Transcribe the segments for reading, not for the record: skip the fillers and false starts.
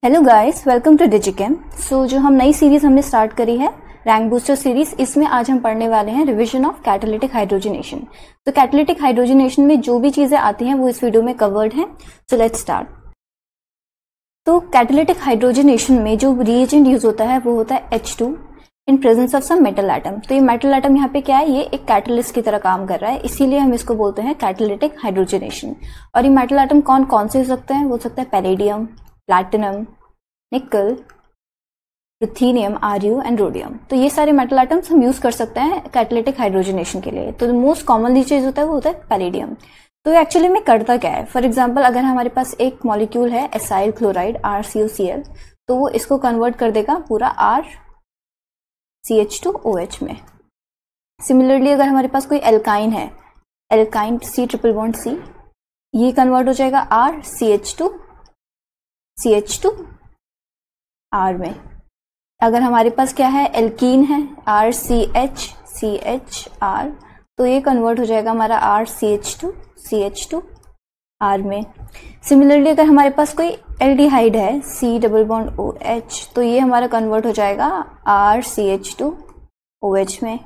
Hello guys, welcome to Digichem. जो हम नई सीरीज हमने स्टार्ट करी है रैंक बूस्टर सीरीज, इसमें आज हम पढ़ने वाले हैं रिवीजन ऑफ कैटालिटिक हाइड्रोजनेशन। तो कैटालिटिक हाइड्रोजनेशन में जो भी चीजें आती हैं वो इस वीडियो में कवर्ड हैं। So let's start. तो कैटालिटिक हाइड्रोजनेशन में जो रिएजेंट यूज होता है वो होता है H2 in presence of some metal atom. तो ये मेटल एटम यहाँ पे क्या है, ये एक कैटलिस्ट की तरह काम कर रहा है, इसीलिए हम इसको बोलते हैं कैटालिटिक हाइड्रोजनेशन। और ये मेटल एटम कौन कौन से हो सकते हैं, वो हो सकता है पैलेडियम, प्लैटिनम, निकल, रुथेनियम, आरयू एंड रोडियम। तो ये सारे मेटल एटम्स हम यूज कर सकते हैं कैटालिटिक हाइड्रोजनेशन के लिए। तो मोस्ट कॉमनली चीज होता है वो होता है पैलेडियम। तो एक्चुअली में करता क्या है, फॉर एग्जाम्पल अगर हमारे पास एक मॉलिक्यूल है एसाइल क्लोराइड RCOCl, तो वो इसको कन्वर्ट कर देगा पूरा RCH2OH में। सिमिलरली अगर हमारे पास कोई एल्काइन है, alkyne C triple bond C, ये कन्वर्ट हो जाएगा RCH2CH2R में। अगर हमारे पास क्या है, एल्कीन है RCHCHR, तो ये कन्वर्ट हो जाएगा हमारा RCH2CH2R में। सिमिलरली अगर हमारे पास कोई एल्डिहाइड है C डबल बॉन्ड OH, तो ये हमारा कन्वर्ट हो जाएगा RCH2OH में।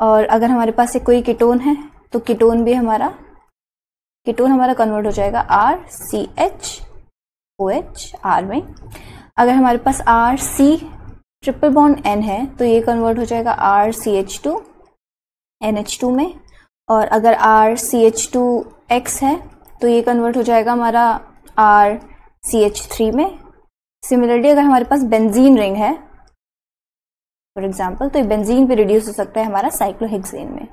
और अगर हमारे पास एक कोई कीटोन है, तो कीटोन हमारा कन्वर्ट हो जाएगा RCHOHR में। अगर हमारे पास RC ट्रिपल बॉन्ड N है, तो ये कन्वर्ट हो जाएगा RCH2NH2 में। और अगर RCH2X है, तो ये कन्वर्ट हो जाएगा हमारा RCH3 में। सिमिलरली अगर हमारे पास बेंजीन रिंग है फॉर एग्जांपल, तो ये बेंजीन पे रिड्यूस हो सकता है हमारा साइक्लोहेक्सेन में।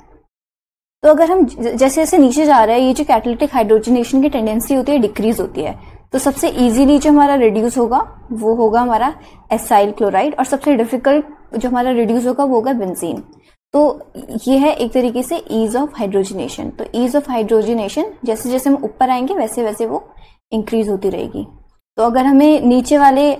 तो अगर हम जैसे जैसे नीचे जा रहे हैं, ये जो कैटालिटिक हाइड्रोजनेशन की टेंडेंसी होती है डिक्रीज होती है। तो सबसे इजीली जो हमारा रिड्यूस होगा वो होगा हमारा एसाइल क्लोराइड, और सबसे डिफिकल्ट जो हमारा रिड्यूस होगा वो होगा बेंजीन। तो ये है एक तरीके से ईज ऑफ हाइड्रोजनेशन। तो ईज ऑफ हाइड्रोजनेशन जैसे जैसे हम ऊपर आएंगे वैसे वैसे वो इंक्रीज होती रहेगी। तो अगर हमें नीचे वाले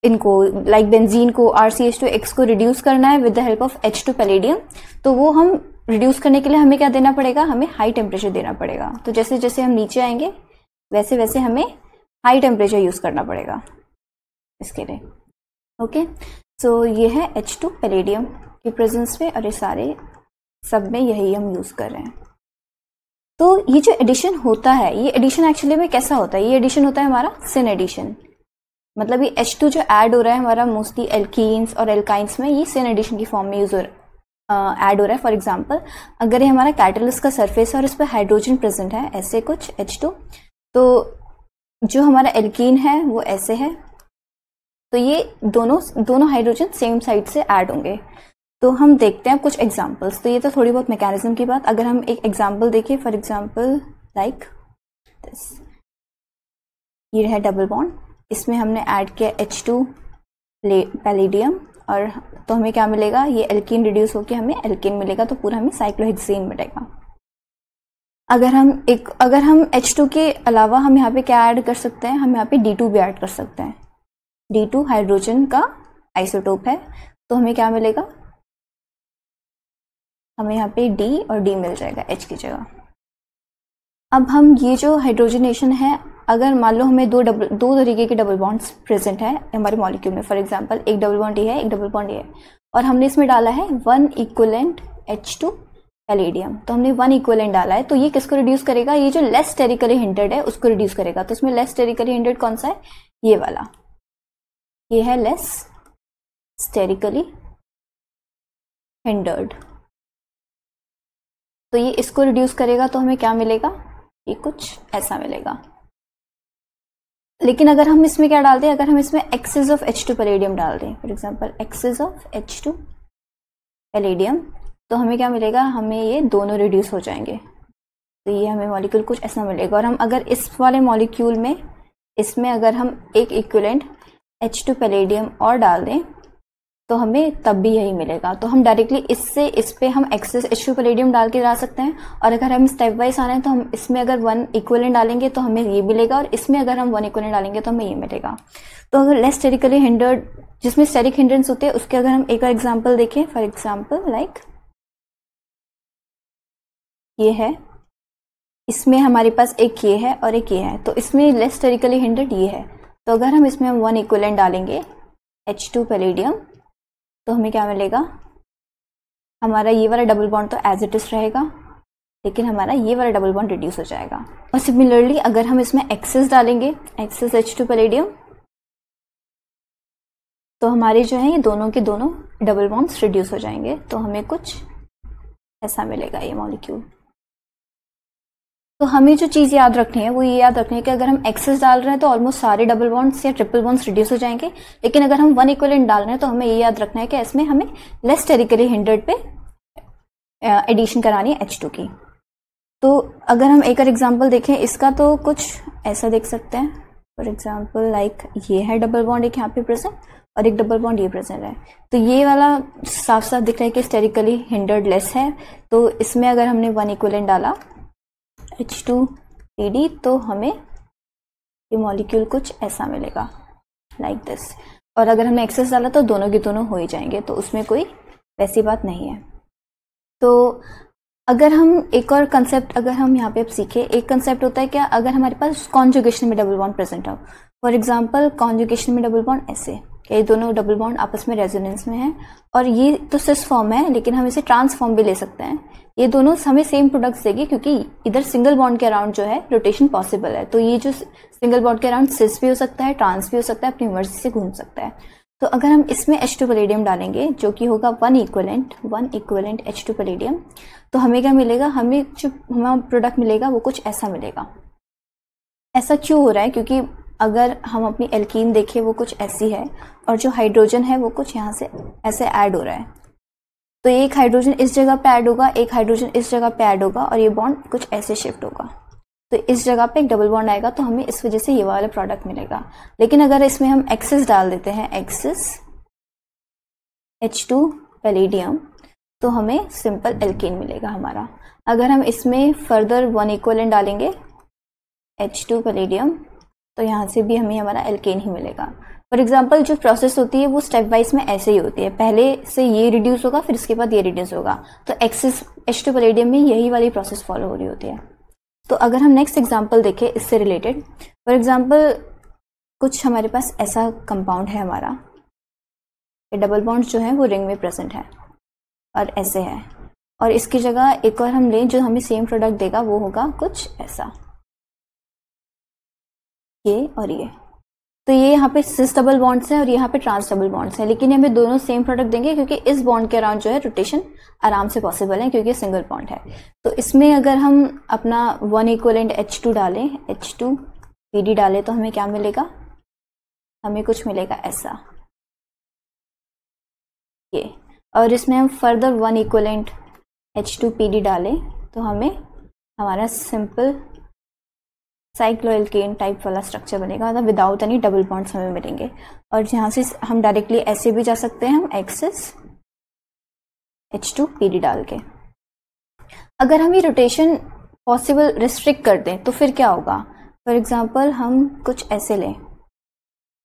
इनको लाइक बेंजीन को RCH2X को रिड्यूस करना है with the help of H2 palladium, तो वो हम रिड्यूस करने के लिए हमें क्या देना पड़ेगा, हमें हाई टेम्परेचर देना पड़ेगा। तो जैसे जैसे हम नीचे आएंगे वैसे वैसे हमें हाई टेम्परेचर यूज करना पड़ेगा इसके लिए। ओके, सो ये है H2 पैलेडियम की प्रेजेंस में, और ये सारे सब में यही हम यूज कर रहे हैं। तो ये जो एडिशन होता है, ये एडिशन एक्चुअली में कैसा होता है, ये एडिशन होता है हमारा सिन एडिशन। मतलब ये H2 जो ऐड हो रहा है हमारा मोस्टली एल्कीन्स और एल्काइंस में, ये सिन एडिशन की फॉर्म में यूज ऐड हो रहा है। फॉर एग्जाम्पल अगर ये हमारा कैटलिस्ट का सरफेस है और इस पर हाइड्रोजन प्रेजेंट है ऐसे कुछ H2, तो जो हमारा एल्कीन है वो ऐसे है, तो ये दोनों हाइड्रोजन सेम साइड से ऐड होंगे। तो हम देखते हैं कुछ एग्जांपल्स। तो ये तो थोड़ी बहुत मैकेनिज्म की बात। अगर हम एक एग्जांपल देखें, फॉर एग्जांपल लाइक दिस, ये है डबल बॉन्ड, इसमें हमने ऐड किया H2 पैलेडियम, और तो हमें क्या मिलेगा, ये एल्कीन रिड्यूस होकर हमें एल्कीन मिलेगा, तो पूरा हमें साइक्लोहेक्सेन मिलेगा। अगर हम H2 के अलावा हम यहाँ पे क्या ऐड कर सकते हैं, हम यहाँ पे D2 भी ऐड कर सकते हैं। D2 हाइड्रोजन का आइसोटोप है, तो हमें क्या मिलेगा, हमें यहाँ पे D और D मिल जाएगा H की जगह। अब हम ये जो हाइड्रोजनेशन है, अगर मान लो हमें दो तरीके के डबल बॉन्ड्स प्रेजेंट है हमारे मॉलिक्यूल में, फॉर एग्जांपल एक डबल बॉन्ड ये है, एक डबल बॉन्ड ये है, और हमने इसमें डाला है 1 इक्विवेलेंट H2 पैलेडियम। तो हमने 1 इक्विवेलेंट डाला है, तो ये किसको रिड्यूस करेगा, ये जो लेस स्टेरिकली हिंटेड है उसको रिड्यूस करेगा। तो इसमें लेस स्टेरिकली हिंटेड कौन सा है, ये वाला, ये है लेस स्टेरिकली हिंडर्ड। तो ये इसको रिड्यूस करेगा, तो हमें क्या मिलेगा, ये कुछ ऐसा मिलेगा। लेकिन अगर हम इसमें क्या डालते हैं, अगर हम इसमें एक्सेस ऑफ H2 पैलेडियम डाल दें, for example excess of H2 palladium, तो हमें क्या मिलेगा, हमें ये दोनों रिड्यूस हो जाएंगे। तो ये हमें मॉलिक्यूल कुछ ऐसा मिलेगा। और हम अगर इस वाले मॉलिक्यूल में इसमें अगर हम एक इक्विवेलेंट H2 पैलेडियम और डाल दें, तो हमें तब भी यही मिलेगा। तो हम डायरेक्टली इससे इस पे हम एक्सेस H2 पैलेडियम डाल के ला सकते हैं, और अगर हम स्टेप वाइज आना है तो हम इसमें अगर 1 इक्विवेलेंट डालेंगे तो हमें ये मिलेगा, और इसमें अगर हम 1 इक्विवेलेंट डालेंगे तो हमें ये मिलेगा। तो अगर लेस स्टेरिकली हिंडर्ड, जिसमें स्टेरिक हिंड्रेंस होते हैं, उसके अगर हम एक और एग्जाम्पल देखें, फॉर एग्जाम्पल लाइक ये है, इसमें हमारे पास एक ये है और एक ये है, तो इसमें लेस स्टेरिकली हिंडर्ड ये है, तो अगर हम इसमें 1 इक्विवेलेंट डालेंगे H2 पैलेडियम तो हमें क्या मिलेगा, हमारा ये वाला डबल बॉन्ड तो एज इट इज रहेगा, लेकिन हमारा ये वाला डबल बॉन्ड रिड्यूस हो जाएगा। और सिमिलरली अगर हम इसमें एक्सेस डालेंगे, एक्सेस H2 पैलेडियम, तो हमारे जो है ये दोनों के दोनों डबल बॉन्ड्स रिड्यूस हो जाएंगे। तो हमें कुछ ऐसा मिलेगा ये मॉलिक्यूल। तो हमें जो चीज़ याद रखनी है वो ये याद रखनी है कि अगर हम एक्सेस डाल रहे हैं तो ऑलमोस्ट सारे डबल बॉन्ड्स या ट्रिपल बॉन्ड्स रिड्यूस हो जाएंगे, लेकिन अगर हम 1 इक्विवेलेंट डाल रहे हैं तो हमें ये याद रखना है कि इसमें हमें लेस स्टेरिकली हिंडर्ड पे एडिशन करानी है H2 की। तो अगर हम एक और एग्जांपल देखें इसका तो कुछ ऐसा देख सकते हैं। फॉर एग्जांपल लाइक ये है डबल बॉन्ड एक यहाँ पे प्रेजेंट और एक डबल बॉन्ड ये प्रेजेंट है, तो ये वाला साफ साफ दिख रहा है कि स्टेरिकली हिंडर्ड लेस है। तो इसमें अगर हमने 1 इक्विवेलेंट डाला H2PD तो हमें ये मॉलिक्यूल कुछ ऐसा मिलेगा लाइक दिस। और अगर हमने एक्सेस डाला तो दोनों के दोनों हो ही जाएंगे, तो उसमें कोई वैसी बात नहीं है। तो अगर हम एक और कंसेप्ट अगर हम यहाँ पे अब सीखे, एक कंसेप्ट होता है क्या, अगर हमारे पास कॉन्जुगेशन में डबल बॉन्ड प्रेजेंट हो, फॉर एग्जांपल कॉन्जुगेशन में डबल बॉन्ड ऐसे, ये दोनों डबल बॉन्ड आपस में रेजोनेंस में है और ये तो सिस फॉर्म है, लेकिन हम इसे ट्रांस फॉर्म भी ले सकते हैं। ये दोनों हमें सेम प्रोडक्ट्स देगी क्योंकि इधर सिंगल बॉन्ड के अराउंड जो है रोटेशन पॉसिबल है। तो ये जो सिंगल बॉन्ड के अराउंड सिस भी हो सकता है, ट्रांस भी हो सकता है, अपनी मर्जी से घूम सकता है। तो अगर हम इसमें H2 पैलेडियम डालेंगे जो कि होगा 1 इक्विवेलेंट H2 पैलेडियम, तो हमें क्या मिलेगा, हमें जो हमारा प्रोडक्ट मिलेगा वो कुछ ऐसा मिलेगा। ऐसा क्यों हो रहा है, क्योंकि अगर हम अपनी एल्कीन देखें वो कुछ ऐसी है और जो हाइड्रोजन है वो कुछ यहाँ से ऐसे ऐड हो रहा है। तो एक हाइड्रोजन इस जगह पे ऐड होगा, एक हाइड्रोजन इस जगह पे ऐड होगा और ये बॉन्ड कुछ ऐसे शिफ्ट होगा। तो इस जगह पे एक डबल बॉन्ड आएगा, तो हमें इस वजह से ये वाला प्रोडक्ट मिलेगा। लेकिन अगर इसमें हम एक्सेस डाल देते हैं, एक्सेस H2 पैलेडियम, तो हमें सिंपल एल्केन मिलेगा हमारा। अगर हम इसमें फर्दर 1 इक्विवेलेंट डालेंगे H2 पैलेडियम तो यहाँ से भी हमें हमारा एल्केन ही मिलेगा। फॉर एग्जाम्पल जो प्रोसेस होती है वो स्टेप वाइज में ऐसे ही होती है, पहले से ये रिड्यूस होगा फिर इसके बाद ये रिड्यूस होगा। तो एक्सेस H2 पैलेडियम में यही वाली प्रोसेस फॉलो हो रही होती है। तो अगर हम नेक्स्ट एग्जाम्पल देखें इससे रिलेटेड, फॉर एग्जाम्पल कुछ हमारे पास ऐसा कंपाउंड है हमारा, ये डबल बॉन्ड जो है वो रिंग में प्रेजेंट है और ऐसे है, और इसकी जगह एक और हम लें जो हमें सेम प्रोडक्ट देगा, वो होगा कुछ ऐसा, ये और ये। तो ये यहाँ पे सिस डबल बॉन्ड्स हैं और यहाँ पे ट्रांस डबल बॉन्ड्स हैं, लेकिन हमें दोनों सेम प्रोडक्ट देंगे क्योंकि इस बॉन्ड के अराउंड जो है रोटेशन आराम से पॉसिबल है क्योंकि सिंगल बॉन्ड है। तो इसमें अगर हम अपना 1 इक्विवेलेंट H2 डालें, H2PD डालें, तो हमें क्या मिलेगा, हमें कुछ मिलेगा ऐसा ये। और इसमें हम फर्दर 1 इक्विवेलेंट H2PD डालें तो हमें हमारा सिंपल साइक्लोएल्केन टाइप वाला स्ट्रक्चर बनेगा, मतलब विदाउट एनी डबल बॉन्ड्स हमें मिलेंगे। और यहाँ से हम डायरेक्टली ऐसे भी जा सकते हैं, हम एक्सेस H2PD डाल के। अगर हम ये रोटेशन पॉसिबल रिस्ट्रिक्ट कर दें तो फिर क्या होगा, फॉर एग्जांपल हम कुछ ऐसे लें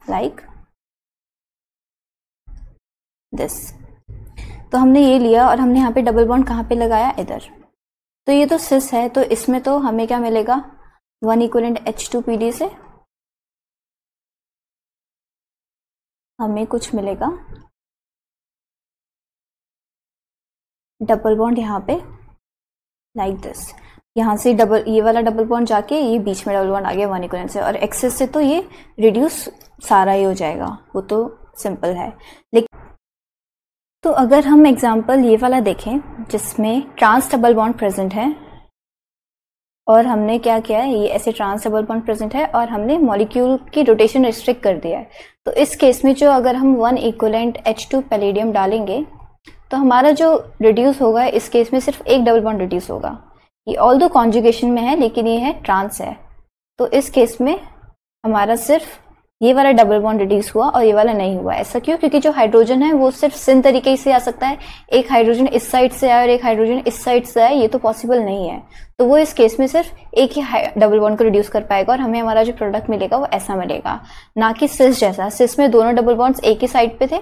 लाइक दिस। तो हमने ये लिया और हमने यहाँ पे डबल बॉन्ड कहाँ पे लगाया, इधर। तो ये तो सिस है, तो इसमें तो हमें क्या मिलेगा, 1 इक्विवेलेंट H2PD से हमें कुछ मिलेगा डबल बॉन्ड यहाँ पे लाइक दिस। यहाँ से डबल, ये वाला डबल बॉन्ड जाके ये बीच में डबल बॉन्ड आ गया 1 इक्विवेलेंट से, और एक्सेस से तो ये रिड्यूस सारा ही हो जाएगा, वो तो सिंपल है। लेकिन तो अगर हम एग्जांपल ये वाला देखें जिसमें ट्रांस डबल बॉन्ड प्रेजेंट है और हमने क्या किया है, ये ऐसे ट्रांस डबल बॉन्ड प्रेजेंट है और हमने मॉलिक्यूल की रोटेशन रिस्ट्रिक्ट कर दिया है, तो इस केस में जो अगर हम 1 इक्विवेलेंट H2 पैलेडियम डालेंगे तो हमारा जो रिड्यूस होगा इस केस में सिर्फ एक डबल बॉन्ड रिड्यूस होगा। ये ऑल दो कॉन्जुगेशन में है लेकिन ये है ट्रांस है, तो इस केस में हमारा सिर्फ ये वाला डबल बॉन्ड रिड्यूस हुआ और ये वाला नहीं हुआ। ऐसा क्यों, क्योंकि जो हाइड्रोजन है वो सिर्फ सिन तरीके से आ सकता है, एक हाइड्रोजन इस साइड से आए और एक हाइड्रोजन इस साइड से आए, ये तो पॉसिबल नहीं है। तो वो इस केस में सिर्फ एक ही डबल बॉन्ड को रिड्यूस कर पाएगा और हमें हमारा जो प्रोडक्ट मिलेगा वो ऐसा मिलेगा, ना कि सिस जैसा। सिस में दोनों डबल बॉन्ड्स एक ही साइड पे थे,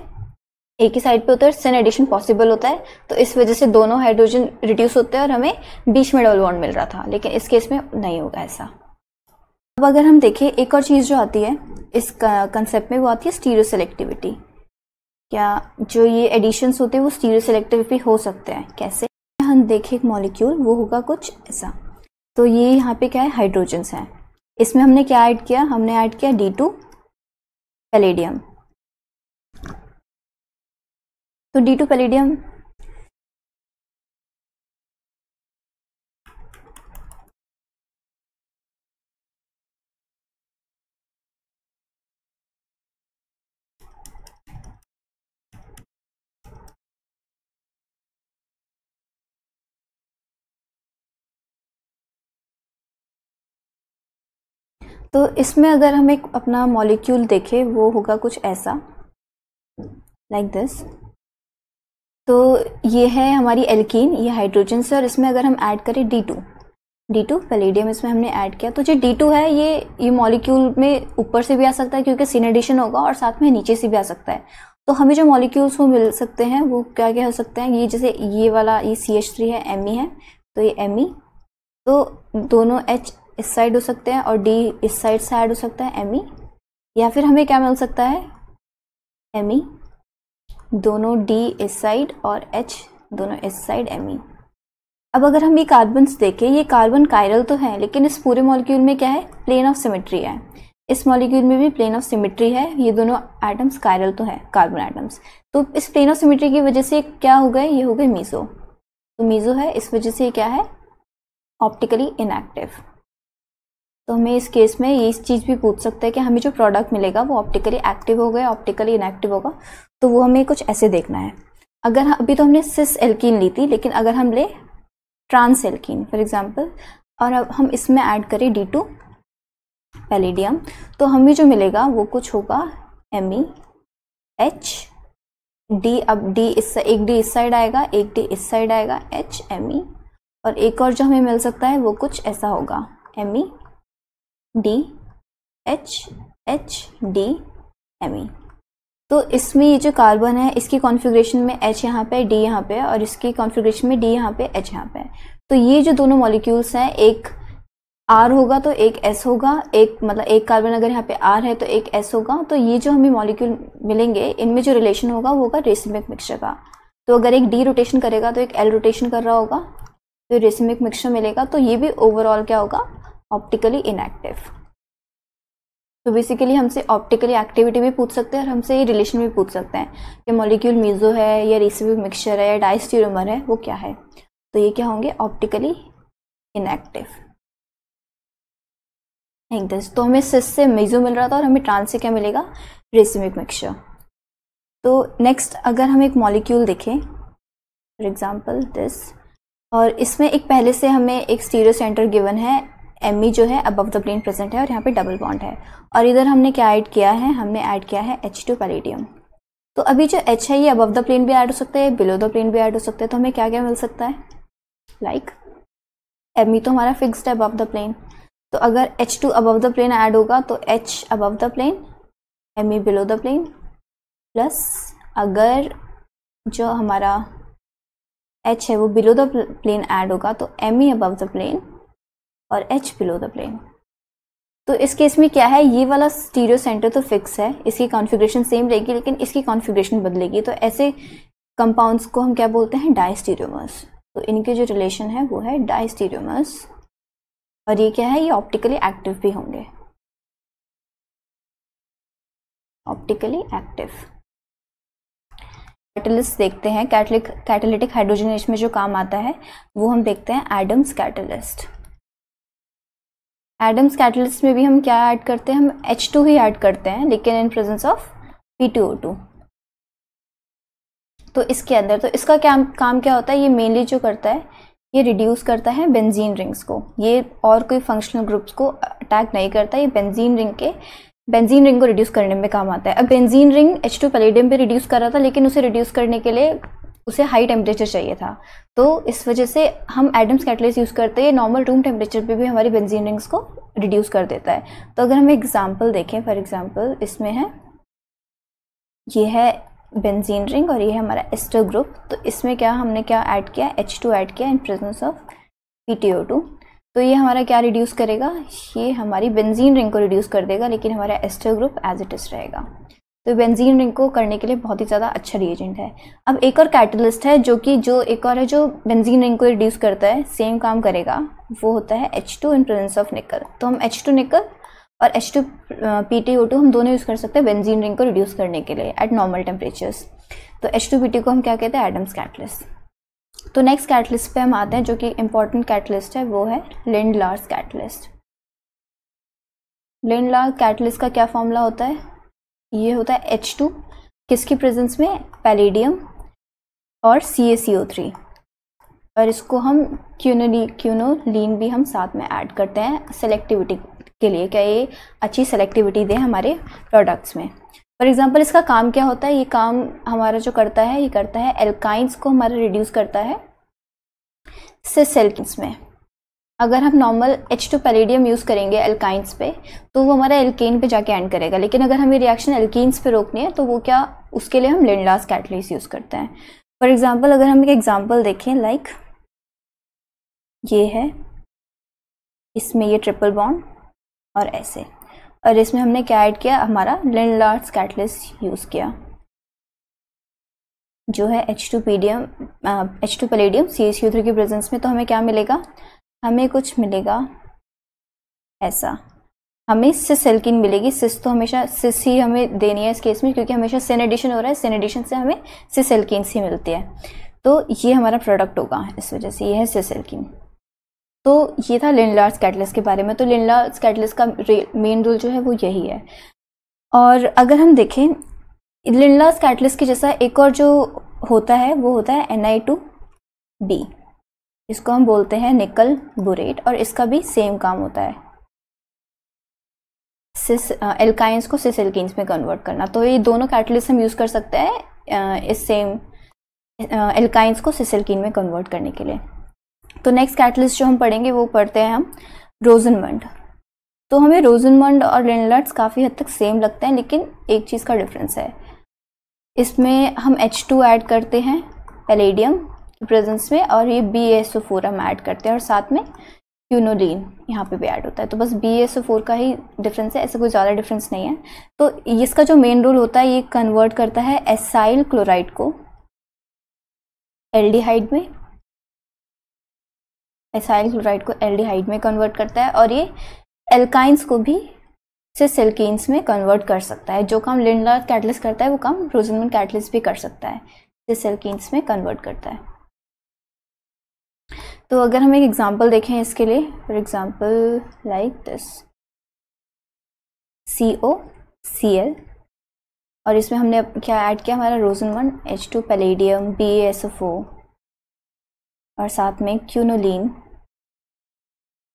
एक ही साइड पे होता है, सिन एडिशन पॉसिबल होता है, तो इस वजह से दोनों हाइड्रोजन रिड्यूस होते हैं और हमें बीच में डबल बॉन्ड मिल रहा था, लेकिन इस केस में नहीं होगा ऐसा। अब अगर हम देखें एक और चीज़ जो आती है इस कंसेप्ट में, वो आती है स्टीरियो सेलेक्टिविटी। क्या जो ये एडिशंस होते हैं वो स्टीरियो सेलेक्टिव भी हो सकते हैं? कैसे? हम देखें एक मॉलिक्यूल, वो होगा कुछ ऐसा। तो ये यहाँ पे क्या है, हाइड्रोजन्स हैं। इसमें हमने क्या ऐड किया, हमने ऐड किया D2 पैलेडियम। तो D2 पैलेडियम तो इसमें अगर हम एक अपना मॉलिक्यूल देखें, वो होगा कुछ ऐसा, लाइक दिस। तो ये है हमारी एल्कीन, ये हाइड्रोजन से, और इसमें अगर हम ऐड करें D2 पैलेडियम इसमें हमने ऐड किया, तो जो D2 है ये मॉलिक्यूल में ऊपर से भी आ सकता है क्योंकि सिन एडिशन होगा, और साथ में नीचे से भी आ सकता है। तो हमें जो मॉलिक्यूल्स वो मिल सकते हैं वो क्या क्या हो सकते हैं, ये जैसे ये वाला, ये CH3 है, Me है, तो ये Me, तो दोनों H इस साइड हो सकते हैं और D इस साइड से ऐड हो सकता है Me, या फिर हमें क्या मिल सकता है, Me, दोनों D इस साइड और H दोनों इस साइड Me। अब अगर हम ये कार्बन्स देखें, ये कार्बन कायरल तो है, लेकिन इस पूरे मॉलिक्यूल में क्या है, प्लेन ऑफ सिमेट्री है। इस मॉलिक्यूल में भी प्लेन ऑफ सिमेट्री है, ये दोनों एटम्स कायरल तो है, कार्बन एटम्स। तो इस प्लेन ऑफ सिमेट्री की वजह से क्या हो गए, ये हो गए मीजो। तो मीजो है, इस वजह से क्या है, ऑप्टिकली इनएक्टिव। तो हमें इस केस में ये चीज़ भी पूछ सकते हैं कि हमें जो प्रोडक्ट मिलेगा वो ऑप्टिकली एक्टिव होगा या ऑप्टिकली इनएक्टिव होगा। तो वो हमें कुछ ऐसे देखना है। अगर अभी तो हमने सिस एल्कीन ली थी, लेकिन अगर हम ले ट्रांस एल्कीन फॉर एग्जांपल, और अब हम इसमें ऐड करें D2 पैलेडियम, तो हमें जो मिलेगा वो कुछ होगा Me H D। अब D एक D इस साइड आएगा, एक D इस साइड आएगा, H Me, और एक और जो हमें मिल सकता है वो कुछ ऐसा होगा, Me D H H D Me। तो इसमें ये जो कार्बन है इसकी कॉन्फ़िगरेशन में H यहाँ पे, D यहाँ पे, और इसकी कॉन्फ़िगरेशन में D यहाँ पे, H यहाँ पे। तो ये जो दोनों मॉलिक्यूल्स हैं, एक R होगा तो एक S होगा, एक मतलब एक कार्बन अगर यहाँ पे R है तो एक S होगा। तो ये जो हमें मॉलिक्यूल मिलेंगे, इनमें जो रिलेशन होगा वो होगा रेसिमिक मिक्सचर का। तो अगर एक D रोटेशन करेगा तो एक L रोटेशन कर रहा होगा, तो रेसिमिक मिक्सचर मिलेगा। तो ये भी ओवरऑल क्या होगा, ऑप्टिकली इनएक्टिव। तो बेसिकली हमसे ऑप्टिकली एक्टिविटी भी पूछ सकते हैं और हमसे ये रिलेशन भी पूछ सकते हैं कि मॉलिक्यूल मीजो है या रेसिमिक मिक्सचर है या डाइस्टीरियोमर है, वो क्या है। तो ये क्या होंगे, ऑप्टिकली इनएक्टिव, लाइक दिस। तो हमें सिस से मीजो मिल रहा था और हमें ट्रांस से क्या मिलेगा, रेसिमिक मिक्सचर। तो नेक्स्ट अगर हम एक मॉलिक्यूल देखें फॉर एग्जाम्पल दिस, और इसमें एक पहले से हमें एक स्टीरियो सेंटर गिवन है, Me जो है अबव द प्लेन प्रेजेंट है और यहाँ पे डबल बॉन्ड है, और इधर हमने क्या ऐड किया है, हमने ऐड किया है H2 पैलेडियम। तो अभी जो H है ये अबव द प्लेन भी ऐड हो सकता है, बिलो द प्लेन भी ऐड हो सकता है। तो हमें क्या क्या मिल सकता है, लाइक Me तो हमारा फिक्स्ड है अबव द प्लेन, तो अगर H2 above the plane add होगा तो H above the plane, Me below the plane, plus अगर जो हमारा H है वो बिलो द प्लेन ऐड होगा तो Me अबव द प्लेन और H बिलो द प्लेन। तो इस केस में क्या है, ये वाला स्टीरियो सेंटर तो फिक्स है, इसकी कॉन्फ़िगरेशन सेम रहेगी, लेकिन इसकी कॉन्फ़िगरेशन बदलेगी। तो ऐसे कंपाउंड्स को हम क्या बोलते हैं, डाइस्टीरियोमर्स। तो इनके जो रिलेशन है वो है डाइस्टीरियोमर्स, और ये क्या है, ये ऑप्टिकली एक्टिव भी होंगे, ऑप्टिकली एक्टिव। कैटलिस्ट देखते हैं, कैटालिटिक हाइड्रोजनेशन में जो काम आता है वो हम देखते हैं एडम्स कैटलिस्ट। एडम्स कैटलिस्ट में भी हम क्या ऐड करते हैं, हम H2 ही ऐड करते हैं, लेकिन इन प्रेजेंस ऑफ P2O2। तो इसके अंदर तो इसका क्या काम क्या होता है, ये मेनली जो करता है ये रिड्यूस करता है बेंजीन रिंग्स को। ये और कोई फंक्शनल ग्रुप्स को अटैक नहीं करता, ये बेंजीन रिंग को रिड्यूस करने में काम आता है। अब बेंजीन रिंग H2 पैलेडियम पे रिड्यूस कर रहा था, लेकिन उसे रिड्यूस करने के लिए उसे हाई टेम्परेचर चाहिए था, तो इस वजह से हम एडम्स कैटलिस्ट यूज़ करते हैं। नॉर्मल रूम टेम्परेचर पे भी हमारी बेंजीन रिंग्स को रिड्यूस कर देता है। तो अगर हम एग्जांपल देखें, फॉर एग्जांपल इसमें है, ये है बेंजीन रिंग और ये है हमारा एस्टर ग्रुप। तो इसमें क्या हमने क्या ऐड किया, H2 ऐड किया इन प्रेजेंस ऑफ PTO2। तो ये हमारा क्या रिड्यूस करेगा, ये हमारी बेंजीन रिंग को रिड्यूस कर देगा, लेकिन हमारा ester group as it is रहेगा। तो बेंजीन रिंग को करने के लिए बहुत ही ज़्यादा अच्छा रिएजेंट है। अब एक और कैटलिस्ट है जो एक और है जो बेंजीन रिंग को रिड्यूस करता है, सेम काम करेगा, वो होता है H2 इन प्रेजेंस ऑफ निकल। तो हम H2 निकल और H2 PtO2 हम दोनों यूज़ कर सकते हैं बेंजीन रिंग को रिड्यूस करने के लिए एट नॉर्मल टेम्परेचर्स। तो H2 PT को हम क्या कहते हैं, एडम्स कैटलिस्ट। तो नेक्स्ट कैटलिस्ट पे हम आते हैं जो कि इंपॉर्टेंट कैटलिस्ट है, वो है लिंड-लार्स कैटलिस्ट। लिंड-लार्स कैटलिस्ट का क्या फॉर्मूला होता है, ये होता है H2 किसकी प्रेजेंस में, पैलेडियम और CaCO3, और इसको हम क्यूनोलीन भी हम साथ में ऐड करते हैं सेलेक्टिविटी के लिए, क्या ये अच्छी सेलेक्टिविटी दे हमारे प्रोडक्ट्स में। फॉर एग्जांपल इसका काम क्या होता है, ये काम हमारा जो करता है, ये करता है एल्काइंस को हमारा रिड्यूस करता है सिस एल्कीन्स में। अगर हम नॉर्मल H2 पैलेडियम यूज़ करेंगे एल्काइंस पे तो वो हमारा एल्केन पे जाके एंड करेगा, लेकिन अगर हमें रिएक्शन एल्कीन्स पे रोकनी है तो वो क्या, उसके लिए हम लिंड-लार्स कैटलिस्ट यूज़ करते हैं। फॉर एग्जांपल अगर हम एक एग्जांपल देखें, लाइक ये है, इसमें ये ट्रिपल बॉन्ड और ऐसे, और इसमें हमने क्या ऐड किया, हमारा लिंड-लार्स कैटलिस्ट यूज़ किया जो है H2 पैलेडियम CaCO3 की प्रेजेंस में। तो हमें क्या मिलेगा, हमें कुछ मिलेगा ऐसा, हमें सिस एल्कीन मिलेगी। सिस तो हमेशा सिस ही हमें देनी है इस केस में, क्योंकि हमेशा सिन एडिशन हो रहा है, सिन एडिशन से हमें सिस एल्कीन्स ही मिलती है। तो ये हमारा प्रोडक्ट होगा, इस वजह से ये है सिस एल्कीन। तो ये था लिंड-लार्स कैटलिस्ट के बारे में। तो लिंड-लार्स कैटलिस्ट का मेन रोल जो है वो यही है। और अगर हम देखें लिंड-लार्स कैटलिस्ट के जैसा एक और जो होता है वो होता है Ni2B, इसको हम बोलते हैं निकल बोरेट, और इसका भी सेम काम होता है, सिस एल्काइंस को सिस एल्कीन्स में कन्वर्ट करना। तो ये दोनों कैटलिस्ट हम यूज़ कर सकते हैं इस सेम एल्काइंस को सिस एल्कीन में कन्वर्ट करने के लिए। तो नेक्स्ट कैटलिस्ट जो हम पढ़ेंगे वो पढ़ते हैं हम रोजनमंड। तो हमें रोजनमंड और लिंड-लार्स काफ़ी हद तक सेम लगते हैं, लेकिन एक चीज़ का डिफरेंस है, इसमें हम H2 ऐड करते हैं पैलेडियम की प्रेजेंस में, और ये BaSO4 हम ऐड करते हैं, और साथ में क्यूनोलीन यहाँ पे भी ऐड होता है। तो बस BaSO4 का ही डिफरेंस है, ऐसा कोई ज़्यादा डिफरेंस नहीं है। तो इसका जो मेन रोल होता है, ये कन्वर्ट करता है एसाइल क्लोराइड को एल्डिहाइड में, एसाइल क्लोराइड को एल्डिहाइड में कन्वर्ट करता है, और ये एल्काइंस को भी सिस एल्कीन्स में कन्वर्ट कर सकता है। जो काम लिंड-लार्स कैटलिस्ट करता है वो काम रोजनमंड कैटलिस्ट भी कर सकता है, सिस एल्कीन्स में कन्वर्ट करता है। तो अगर हम एक एग्जांपल देखें इसके लिए, for example like this COCl, और इसमें हमने क्या ऐड किया, हमारा रोजनमंड, H2 पैलेडियम, BaSO4 और साथ में क्यूनोलीन।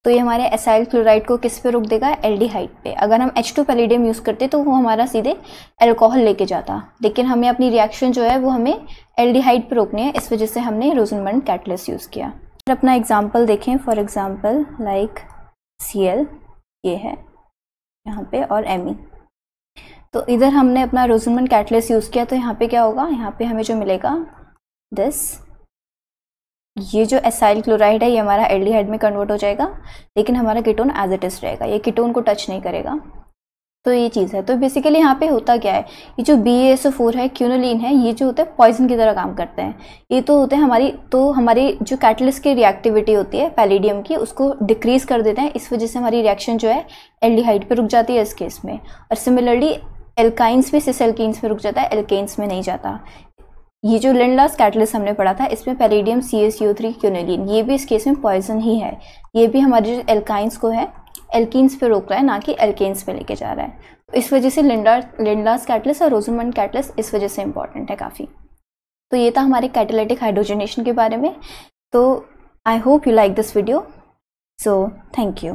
तो ये हमारे एसाइल क्लोराइड को किस पे रोक देगा, एल्डिहाइड पे। अगर हम H2 पैलेडियम यूज़ करते तो वो हमारा सीधे अल्कोहल लेके जाता, लेकिन हमें अपनी रिएक्शन जो है वो हमें एल्डिहाइड पे रोकनी है, इस वजह से हमने रोजनमंड कैटलिस्ट यूज़ किया। फिर अपना एग्जांपल देखें, फॉर एग्जांपल लाइक Cl, ये है यहाँ पे, और Me। तो इधर हमने अपना रोजनमंड कैटलिस्ट यूज़ किया, तो यहाँ पे क्या होगा, यहाँ पे हमें जो मिलेगा दिस, ये जो एसाइल क्लोराइड है ये हमारा एल्डिहाइड में कन्वर्ट हो जाएगा, लेकिन हमारा कीटोन एज इट इज रहेगा, ये कीटोन को टच नहीं करेगा। तो ये चीज़ है। तो बेसिकली यहाँ पे होता क्या है, ये जो BaSO4 है, क्यूनोलीन है, ये जो होता है पॉइजन की तरह काम करते हैं। ये तो होते हैं हमारी जो कैटलिस्ट की रिएक्टिविटी होती है पैलेडियम की, उसको डिक्रीज कर देते हैं, इस वजह से हमारी रिएक्शन जो है एल्डिहाइड पे रुक जाती है इस केस में। और सिमिलरली एल्काइंस भी सिस एल्कीन्स में रुक जाता है, एल्केन्स में नहीं जाता। ये जो लिंड-लार्स कैटलिस्ट हमने पढ़ा था, इसमें पैलेडियम, CaCO3, क्यूनोलीन, ये भी इस केस में पॉइजन ही है। ये भी हमारे जो एल्काइंस को है एल्कीन्स पे रोक रहा है, ना कि एल्केन्स पे लेके जा रहा है। तो इस वजह से लिंड-लार्स कैटलिस्ट और रोजनमंड कैटलिस्ट इस वजह से इंपॉर्टेंट है काफ़ी। तो ये था हमारे कैटालिटिक हाइड्रोजनेशन के बारे में। तो I hope you like this video, so thank you.